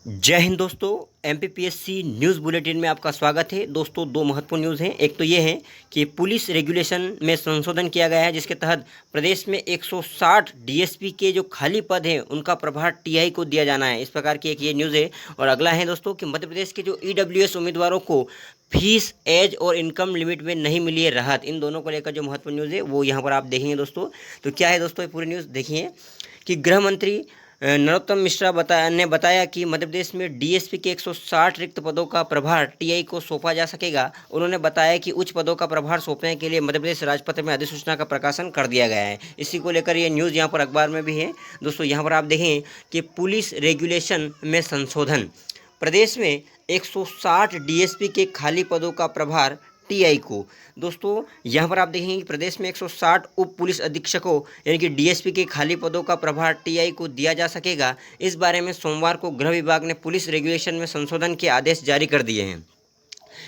जय हिंद दोस्तों। MPPSC news bulletin में आपका स्वागत है। दोस्तों, दो महत्वपूर्ण न्यूज़ हैं। एक तो ये है कि पुलिस रेगुलेशन में संशोधन किया गया है, जिसके तहत प्रदेश में 160 डीएसपी के जो खाली पद हैं उनका प्रभार टीआई को दिया जाना है। इस प्रकार की एक ये न्यूज़ है। और अगला है दोस्तों कि मध्य प्रदेश के जो ईडब्ल्यूएस उम्मीदवारों को फीस, एज और इनकम लिमिट में नहीं मिली है राहत। इन दोनों को लेकर जो महत्वपूर्ण न्यूज़ है वो यहाँ पर आप देखेंगे दोस्तों। तो क्या है दोस्तों, ये पूरी न्यूज़ देखिए कि गृह मंत्री नरोत्तम मिश्रा ने बताया कि मध्य प्रदेश में डीएसपी के 160 रिक्त पदों का प्रभार टीआई को सौंपा जा सकेगा। उन्होंने बताया कि उच्च पदों का प्रभार सौंपने के लिए मध्य प्रदेश राजपत्र में अधिसूचना का प्रकाशन कर दिया गया है। इसी को लेकर ये न्यूज़ यहाँ पर अखबार में भी है दोस्तों। यहाँ पर आप देखें कि पुलिस रेगुलेशन में संशोधन, प्रदेश में 160 डीएसपी के खाली पदों का प्रभार टीआई को। दोस्तों, यहाँ पर आप देखेंगे कि प्रदेश में 160 उप पुलिस अधीक्षकों यानी कि डीएसपी के खाली पदों का प्रभार टीआई को दिया जा सकेगा। इस बारे में सोमवार को गृह विभाग ने पुलिस रेगुलेशन में संशोधन के आदेश जारी कर दिए हैं।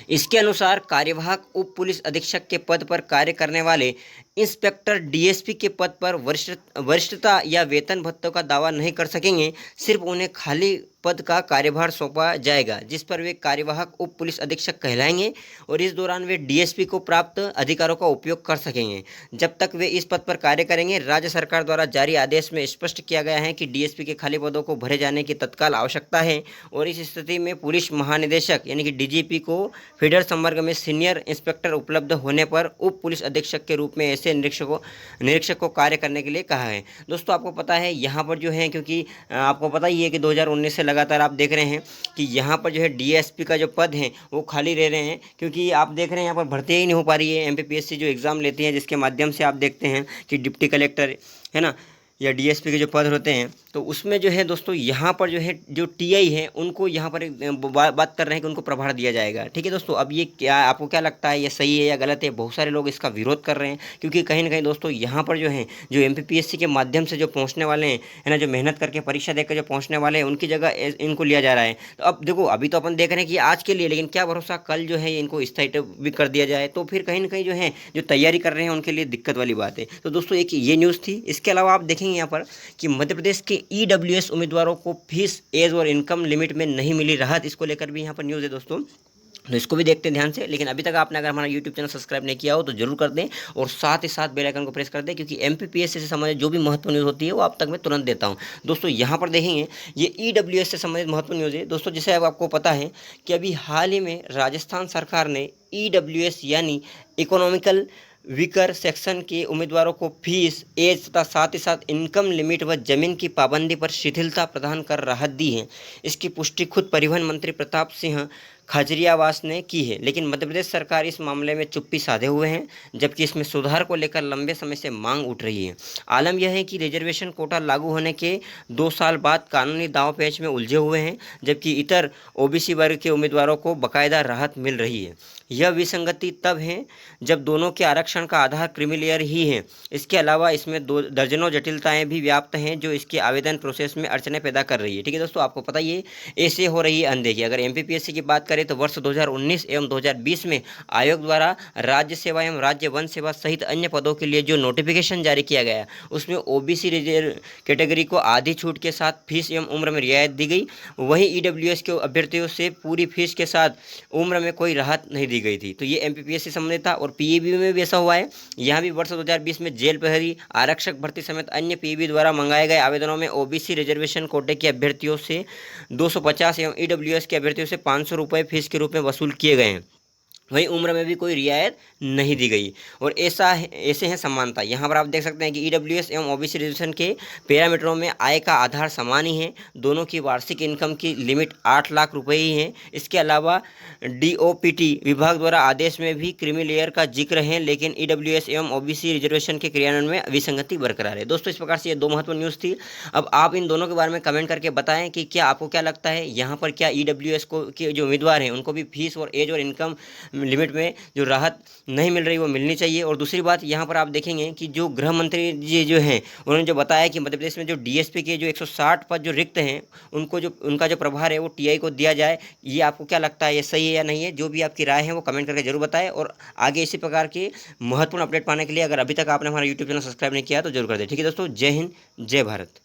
इसके अनुसार कार्यवाहक उप पुलिस अधीक्षक के पद पर कार्य करने वाले इंस्पेक्टर डीएसपी के पद पर वरिष्ठता या वेतन भत्तों का दावा नहीं कर सकेंगे। सिर्फ उन्हें खाली पद का कार्यभार सौंपा जाएगा, जिस पर वे कार्यवाहक उप पुलिस अधीक्षक कहलाएंगे और इस दौरान वे डीएसपी को प्राप्त अधिकारों का उपयोग कर सकेंगे। जब तक वे इस पद पर कार्य करेंगे, राज्य सरकार द्वारा जारी आदेश में स्पष्ट किया गया है कि डीएसपी के खाली पदों को भरे जाने की तत्काल आवश्यकता है और इस स्थिति में पुलिस महानिदेशक यानी कि डीजीपी को फीडर संवर्ग में सीनियर इंस्पेक्टर उपलब्ध होने पर उप पुलिस अधीक्षक के रूप में ऐसे निरीक्षक को कार्य करने के लिए कहा है। दोस्तों, आपको पता है यहाँ पर जो है, क्योंकि आपको पता ही है कि 2019 से लगातार आप देख रहे हैं कि यहाँ पर जो है डीएसपी का जो पद है वो खाली रह रहे हैं, क्योंकि आप देख रहे हैं यहाँ पर भर्ती ही नहीं हो पा रही है। एमपीपीएससी जो एग्ज़ाम लेती है, जिसके माध्यम से आप देखते हैं कि डिप्टी कलेक्टर है ना, या डीएसपी के जो पद होते हैं, तो उसमें जो है दोस्तों यहाँ पर जो है जो टीआई है उनको यहाँ पर बात कर रहे हैं कि उनको प्रभार दिया जाएगा। ठीक है दोस्तों, अब ये क्या, आपको क्या लगता है, ये सही है या गलत है? बहुत सारे लोग इसका विरोध कर रहे हैं, क्योंकि कहीं ना कहीं दोस्तों यहाँ पर जो है जो एमपीपीएससी के माध्यम से जो पहुँचने वाले हैं है ना, जो मेहनत करके परीक्षा देकर जो पहुँचने वाले हैं, उनकी जगह इनको लिया जा रहा है। तो अब देखो, अभी तो अपन देख रहे हैं कि आज के लिए, लेकिन क्या भरोसा कल जो है इनको स्थायी भी कर दिया जाए, तो फिर कहीं ना कहीं जो है जो तैयारी कर रहे हैं उनके लिए दिक्कत वाली बात है। तो दोस्तों, एक ये न्यूज़ थी। इसके अलावा आप देखेंगे यहाँ पर कि मध्य प्रदेश के ईडब्ल्यूएस उम्मीदवारों को फीस, एज और इनकम लिमिट में नहीं मिली राहत। इसको लेकर भी यहाँ पर न्यूज़ है दोस्तों, तो इसको भी देखते हैं ध्यान से। लेकिन अभी तक आपने अगर हमारा यूट्यूब चैनल सब्सक्राइब नहीं किया हो तो जरूर कर दें और साथ ही साथ बेल आइकन को प्रेस कर दें, क्योंकि एमपीपीएससी से संबंधित जो भी महत्वपूर्ण न्यूज़ होती है वो आप तक मैं तुरंत देता हूं। दोस्तों, यहाँ पर देखेंगे ये ईडब्ल्यूएस से संबंधित महत्वपूर्ण न्यूज़ है दोस्तों। जैसे अब आपको पता है कि अभी हाल ही में राजस्थान सरकार ने ईडब्ल्यूएस यानी इकोनॉमिकल वीकर सेक्शन के उम्मीदवारों को फीस, एज तथा साथ ही साथ इनकम लिमिट व जमीन की पाबंदी पर शिथिलता प्रदान कर राहत दी है। इसकी पुष्टि खुद परिवहन मंत्री प्रताप सिंह खाजरियावास ने की है, लेकिन मध्य प्रदेश सरकार इस मामले में चुप्पी साधे हुए हैं, जबकि इसमें सुधार को लेकर लंबे समय से मांग उठ रही है। आलम यह है कि रिजर्वेशन कोटा लागू होने के 2 साल बाद कानूनी दांव पेच में उलझे हुए हैं, जबकि इतर ओबीसी वर्ग के उम्मीदवारों को बाकायदा राहत मिल रही है। यह विसंगति तब है जब दोनों के आरक्षण का आधार क्रीमी लेयर ही है। इसके अलावा इसमें दर्जनों जटिलताएं भी व्याप्त हैं जो इसके आवेदन प्रोसेस में अड़चने पैदा कर रही है। ठीक है दोस्तों, आपको पता ही है ऐसे हो रही है अनदेखी। अगर एमपीपीएससी की बात करें तो वर्ष 2019 एवं 2020 में आयोग द्वारा राज्य सेवा एवं राज्य वन सेवा सहित अन्य पदों के लिए जो नोटिफिकेशन जारी किया गया, उसमें ओबीसी रिजर्व कैटेगरी को आधी छूट के साथ फीस एवं उम्र में रियायत दी गई। वहीं ईडब्ल्यूएस के अभ्यर्थियों से पूरी फीस के साथ उम्र में कोई राहत नहीं दी गई थी। तो ये एमपीपीएससी से संबंधित था। और पीईबी में भी ऐसा हुआ है। यहाँ भी वर्ष 2020 में जेल प्रहरी, आरक्षक भर्ती समेत अन्य पीईबी द्वारा मंगाए गए आवेदनों में ओबीसी रिजर्वेशन कोटे के अभ्यर्थियों से 250 एवं ईडब्ल्यूएस के अभ्यर्थियों से 500 रुपये फीस के रूप में वसूल किए गए हैं। वहीं उम्र में भी कोई रियायत नहीं दी गई। और ऐसे हैं समानता। यहाँ पर आप देख सकते हैं कि ईडब्ल्यूएस एवं ओबीसी रिजर्वेशन के पैरामीटरों में आय का आधार समान ही है। दोनों की वार्षिक इनकम की लिमिट 8 लाख रुपए ही है। इसके अलावा डीओपीटी विभाग द्वारा आदेश में भी क्रीमी लेयर का जिक्र है, लेकिन ईडब्ल्यूएस एवं ओबीसी रिजर्वेशन के क्रियान्वयन में विसंगति बरकरार है। दोस्तों, इस प्रकार से ये 2 महत्वपूर्ण न्यूज़ थी। अब आप इन दोनों के बारे में कमेंट करके बताएं कि क्या आपको क्या लगता है, यहाँ पर क्या ईडब्ल्यूएस को के जो उम्मीदवार हैं उनको भी फीस और एज और इनकम लिमिट में जो राहत नहीं मिल रही वो मिलनी चाहिए। और दूसरी बात, यहाँ पर आप देखेंगे कि जो गृह मंत्री जी जो हैं उन्होंने जो बताया कि मध्य प्रदेश में जो डीएसपी के जो 160 पद जो रिक्त हैं उनका जो प्रभार है वो टीआई को दिया जाए। ये आपको क्या लगता है, ये सही है या नहीं है? जो भी आपकी राय है वो कमेंट करके जरूर बताएं। और आगे इसी प्रकार के महत्वपूर्ण अपडेट पाने के लिए अगर अभी तक आपने हमारा यूट्यूब चैनल सब्सक्राइब नहीं किया तो जरूर कर दें। ठीक है दोस्तों, जय हिंद, जय भारत।